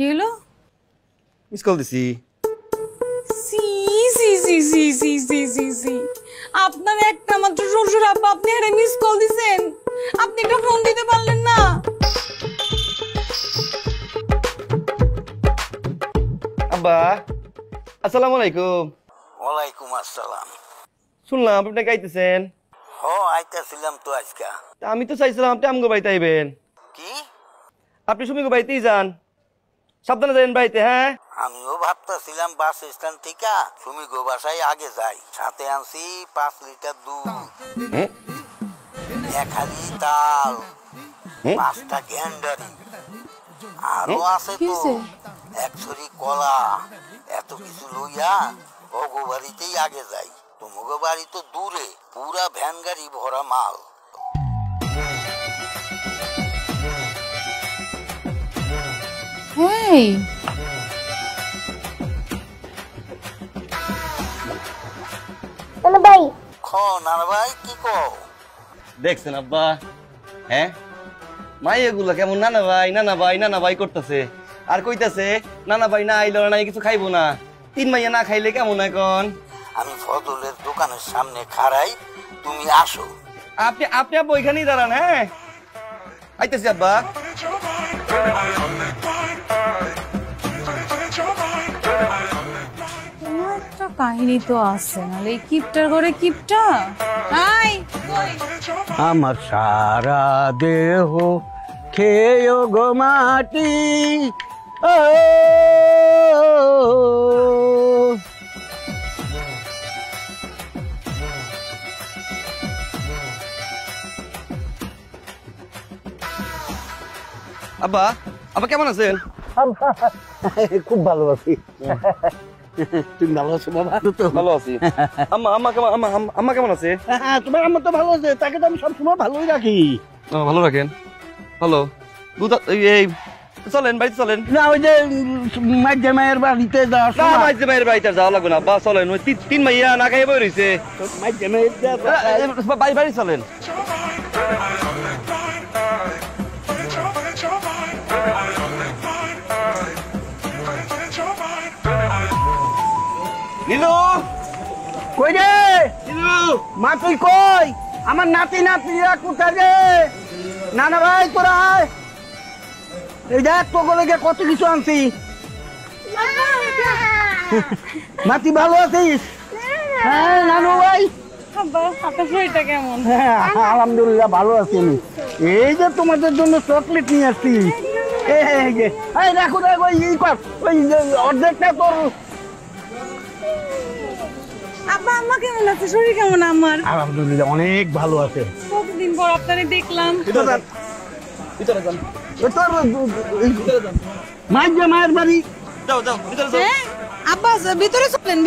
কি হলো? Miss call দিছি। সি সি সি সি সি সি সি সি আপনার একটা মাত্র শ্বশুর আব্বা, আপনি একটা মিস কল দিছেন, আপনি একটা ফোন দিতে পারলেন না? আব্বা আসসালামু আলাইকুম। ওয়ালাইকুম আসসালাম। শুনলাম আপনি গাইতেছেন। আইতাছিলাম তো আজকা। আমি তো চাইছিলাম আপনি আমগো বাড়িতে আইবেন। কি? আপনি সুমিগো বাড়িতেই যান, সাবধানে যাবেন বাড়িতে। হ্যাঁ আমিও ভাবতেছিলাম বাস স্ট্যান্ড থেকে সুমি গো বাসায় আগে যাই। সাথে আনছি 5 লিটার দুধ, 1 হালি তাল, 5টা গ্যান্ডারি, আরো আছে তো 1 ছড়ি কলা। এত কিছু লইয়া ওগো বাড়িতেই আগে যাই। তোমাগো বাড়ি তো দূরে, পুরা ভ্যান গাড়ি ভরা মাল। হেই ভাই খ নানা ভাই কি কও? দেখছেন আব্বা, হ্যাঁ মাই এগুলা কেমন নানা ভাই নানা ভাই নানা ভাই করতেছে, আর কইতাছে নানা ভাই না আইলো না কিছু খাইবো না। 3 মাইয়া না খাইলে কেমন এখন? আমি ফজলের দোকানের সামনে খাড়াই, তুমি আসো। আপনি আপনি আব্বা ওইখানেই দাঁড়ান। হ্যাঁ আইতেছি আব্বা। একটা কাহিনী তো আছে, নাহলে এই কিপটার ঘরে কিপটা। হাই আমার সারা দেহ খেয়ে গো মাটি। ও আব্বা আব্বা কেমন আছেন? খুব ভালো আছি। তুমি ভালো আছো বাবা? তো ভালো আছি। আম্মা আম্মা কেমন, আম্মা কেমন আছে? তোমার আমার তো ভালো আছে, তাকে তো আমি সবসময় ভালোই রাখি। ভালো রাখেন। ভালো দুধ এই চলেন বাড়িতে চলেন। না ওই যে মাঝে মায়ের বাড়িতে যাওয়ার না সময় মাঝে মায়ের বাড়িতে যাওয়া লাগবে না আব্বা, চলেন। ওই 3 মাইয়া না খাইয়ে বই রয়েছে, মাঝে মায়ের বাড়ি বাড়ি চলেন। নীলু কই রে? নীলু মা তুই কই? আমার নাতি নাতিরা কোথায় রে? নানা ভাই তোরা আয়। এই দেখ তোকে লেগে কত কিছু আনছি। নাতি ভালো আছিস? হ্যাঁ নানু ভাই। আব্বা, আপনার শরীরটা কেমন? হ্যাঁ আলহামদুলিল্লাহ ভালো আছি আমি। এই যে তোমাদের জন্য চকলেট নিয়ে আসছি। এই যে এই দেখো দেখো এই কর ওই অর্ধেকটা তোর। আব্বা আম্মা কেমন আছে? শরীর কেমন আমার? আলহামদুলিল্লাহ অনেক ভালো আছে। কতদিন পর আপনারে দেখলাম। ভিতরে যান। তোর মায়ের বাড়ি যাও যাও ভিতরে যাও। হ্যাঁ আব্বা ভিতরে চলেন।